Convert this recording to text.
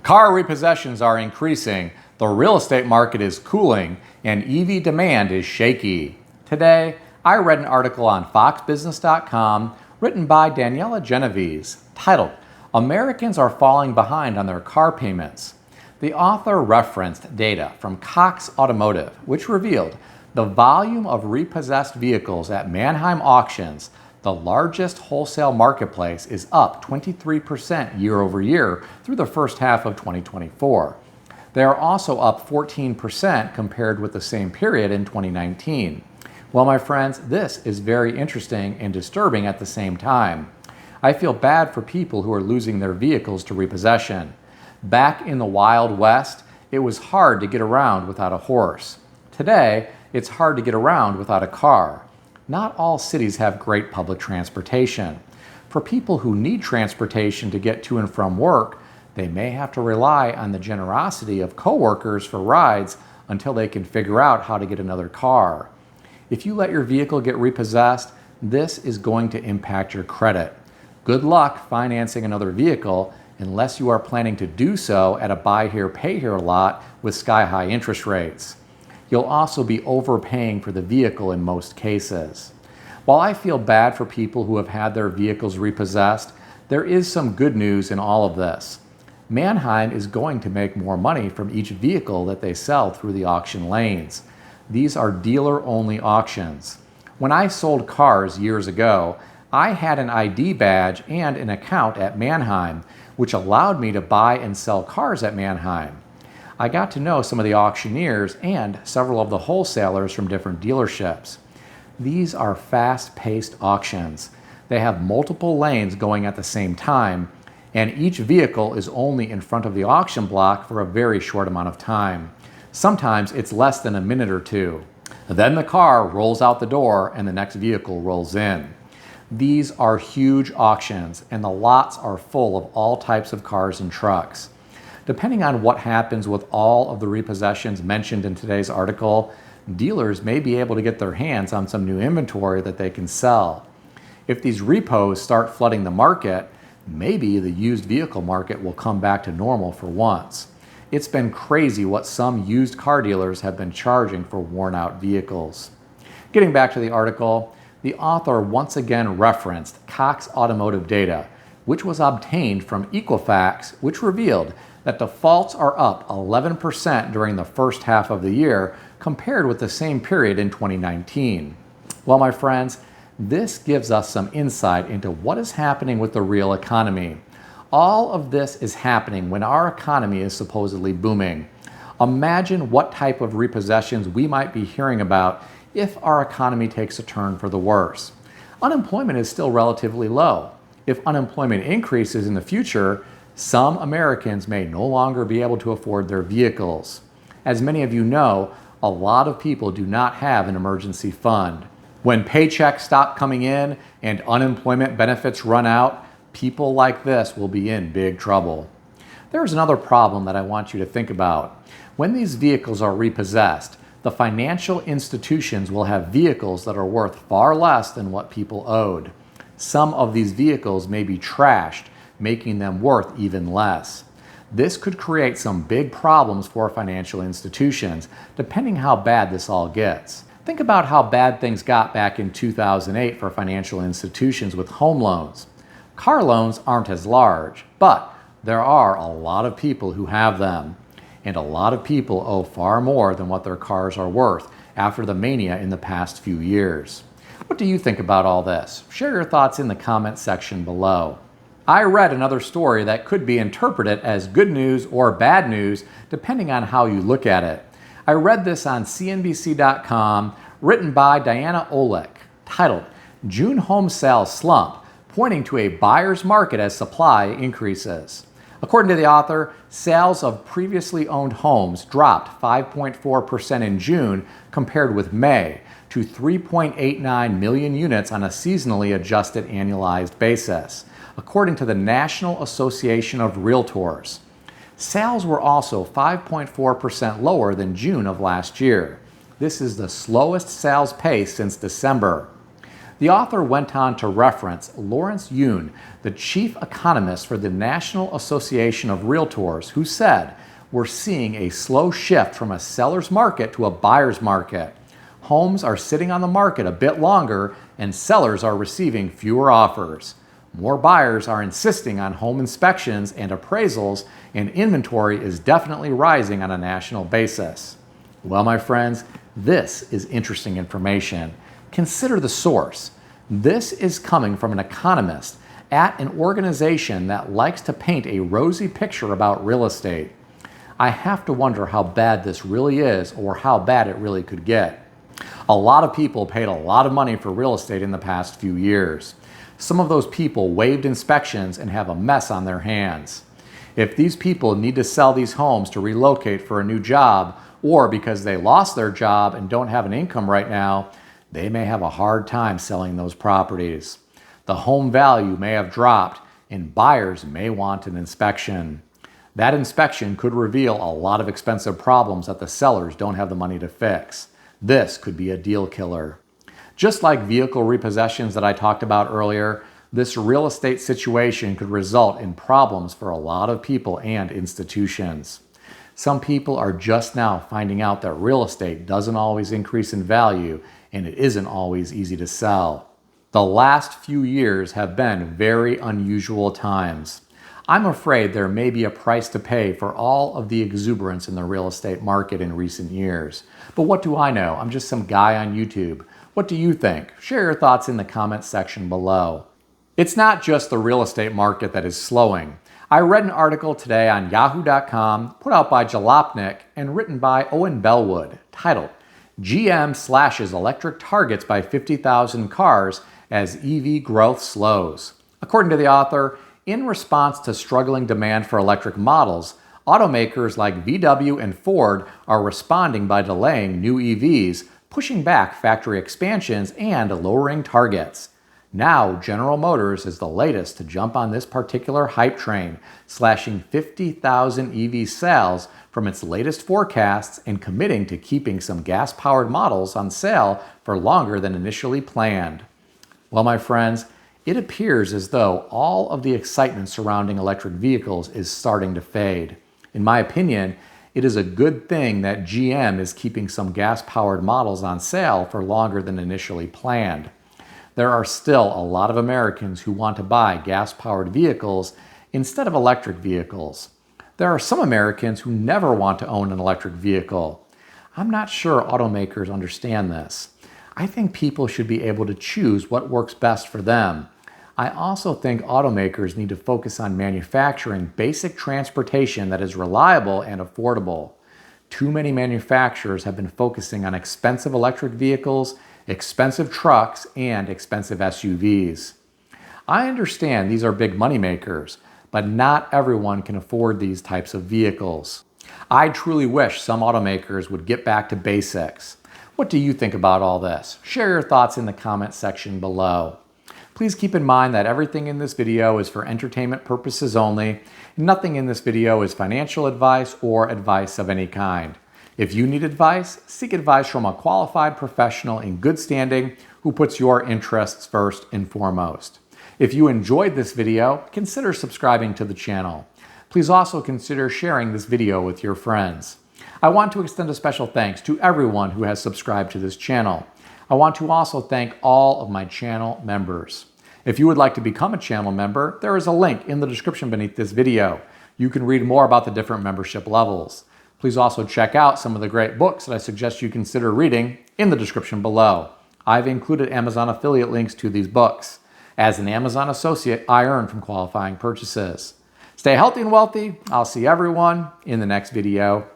Car repossessions are increasing, the real estate market is cooling, and EV demand is shaky. Today, I read an article on foxbusiness.com written by Daniela Genovese titled, "Americans Are Falling Behind on Their Car Payments." The author referenced data from Cox Automotive, which revealed the volume of repossessed vehicles at Manheim auctions, the largest wholesale marketplace, is up 23% year over year through the first half of 2024. They are also up 14% compared with the same period in 2019. Well, my friends, this is very interesting and disturbing at the same time. I feel bad for people who are losing their vehicles to repossession. Back in the Wild West, it was hard to get around without a horse. Today, it's hard to get around without a car. Not all cities have great public transportation. For people who need transportation to get to and from work, they may have to rely on the generosity of coworkers for rides until they can figure out how to get another car. If you let your vehicle get repossessed, this is going to impact your credit. Good luck financing another vehicle unless you are planning to do so at a buy here, pay here lot with sky-high interest rates. You'll also be overpaying for the vehicle in most cases. While I feel bad for people who have had their vehicles repossessed, there is some good news in all of this. Manheim is going to make more money from each vehicle that they sell through the auction lanes. These are dealer-only auctions. When I sold cars years ago, I had an ID badge and an account at Manheim, which allowed me to buy and sell cars at Manheim. I got to know some of the auctioneers and several of the wholesalers from different dealerships. These are fast-paced auctions. They have multiple lanes going at the same time, and each vehicle is only in front of the auction block for a very short amount of time. Sometimes it's less than a minute or two. Then the car rolls out the door and the next vehicle rolls in. These are huge auctions, and the lots are full of all types of cars and trucks. Depending on what happens with all of the repossessions mentioned in today's article, dealers may be able to get their hands on some new inventory that they can sell. If these repos start flooding the market, maybe the used vehicle market will come back to normal for once. It's been crazy what some used car dealers have been charging for worn-out vehicles. Getting back to the article, the author once again referenced Cox Automotive data, which was obtained from Equifax, which revealed that defaults are up 11% during the first half of the year compared with the same period in 2019. Well, my friends, this gives us some insight into what is happening with the real economy. All of this is happening when our economy is supposedly booming. Imagine what type of repossessions we might be hearing about if our economy takes a turn for the worse. Unemployment is still relatively low. If unemployment increases in the future, some Americans may no longer be able to afford their vehicles. As many of you know, a lot of people do not have an emergency fund. When paychecks stop coming in and unemployment benefits run out, people like this will be in big trouble. There's another problem that I want you to think about. When these vehicles are repossessed, the financial institutions will have vehicles that are worth far less than what people owed. Some of these vehicles may be trashed, making them worth even less. This could create some big problems for financial institutions, depending how bad this all gets. Think about how bad things got back in 2008 for financial institutions with home loans. Car loans aren't as large, but there are a lot of people who have them. And a lot of people owe far more than what their cars are worth after the mania in the past few years. What do you think about all this? Share your thoughts in the comment section below. I read another story that could be interpreted as good news or bad news, depending on how you look at it. I read this on CNBC.com, written by Diana Olick, titled, "June Home Sales Slump, Pointing to a Buyer's Market as Supply Increases." According to the author, sales of previously owned homes dropped 5.4% in June compared with May to 3.89 million units on a seasonally adjusted annualized basis, according to the National Association of Realtors. Sales were also 5.4% lower than June of last year. This is the slowest sales pace since December. The author went on to reference Lawrence Yun, the chief economist for the National Association of Realtors, who said, "We're seeing a slow shift from a seller's market to a buyer's market. Homes are sitting on the market a bit longer and sellers are receiving fewer offers. More buyers are insisting on home inspections and appraisals, and inventory is definitely rising on a national basis." Well, my friends, this is interesting information. Consider the source. This is coming from an economist at an organization that likes to paint a rosy picture about real estate. I have to wonder how bad this really is, or how bad it really could get. A lot of people paid a lot of money for real estate in the past few years. Some of those people waived inspections and have a mess on their hands. If these people need to sell these homes to relocate for a new job, or because they lost their job and don't have an income right now, they may have a hard time selling those properties. The home value may have dropped and buyers may want an inspection. That inspection could reveal a lot of expensive problems that the sellers don't have the money to fix. This could be a deal killer. Just like vehicle repossessions that I talked about earlier, this real estate situation could result in problems for a lot of people and institutions. Some people are just now finding out that real estate doesn't always increase in value and it isn't always easy to sell. The last few years have been very unusual times. I'm afraid there may be a price to pay for all of the exuberance in the real estate market in recent years. But what do I know? I'm just some guy on YouTube. What do you think? Share your thoughts in the comments section below. It's not just the real estate market that is slowing. I read an article today on yahoo.com put out by Jalopnik and written by Owen Bellwood titled, "GM Slashes Electric Targets by 50,000 Cars as EV Growth Slows." According to the author, in response to struggling demand for electric models, automakers like VW and Ford are responding by delaying new EVs, pushing back factory expansions, and lowering targets. Now, General Motors is the latest to jump on this particular hype train, slashing 50,000 EV sales from its latest forecasts and committing to keeping some gas-powered models on sale for longer than initially planned. Well, my friends, it appears as though all of the excitement surrounding electric vehicles is starting to fade. In my opinion, it is a good thing that GM is keeping some gas-powered models on sale for longer than initially planned. There are still a lot of Americans who want to buy gas-powered vehicles instead of electric vehicles. There are some Americans who never want to own an electric vehicle. I'm not sure automakers understand this. I think people should be able to choose what works best for them. I also think automakers need to focus on manufacturing basic transportation that is reliable and affordable. Too many manufacturers have been focusing on expensive electric vehicles, expensive trucks, and expensive SUVs. I understand these are big money makers, but not everyone can afford these types of vehicles. I truly wish some automakers would get back to basics. What do you think about all this? Share your thoughts in the comment section below. Please keep in mind that everything in this video is for entertainment purposes only. Nothing in this video is financial advice or advice of any kind. If you need advice, seek advice from a qualified professional in good standing who puts your interests first and foremost. If you enjoyed this video, consider subscribing to the channel. Please also consider sharing this video with your friends. I want to extend a special thanks to everyone who has subscribed to this channel. I want to also thank all of my channel members. If you would like to become a channel member, there is a link in the description beneath this video. You can read more about the different membership levels. Please also check out some of the great books that I suggest you consider reading in the description below. I've included Amazon affiliate links to these books. As an Amazon associate, I earn from qualifying purchases. Stay healthy and wealthy. I'll see everyone in the next video.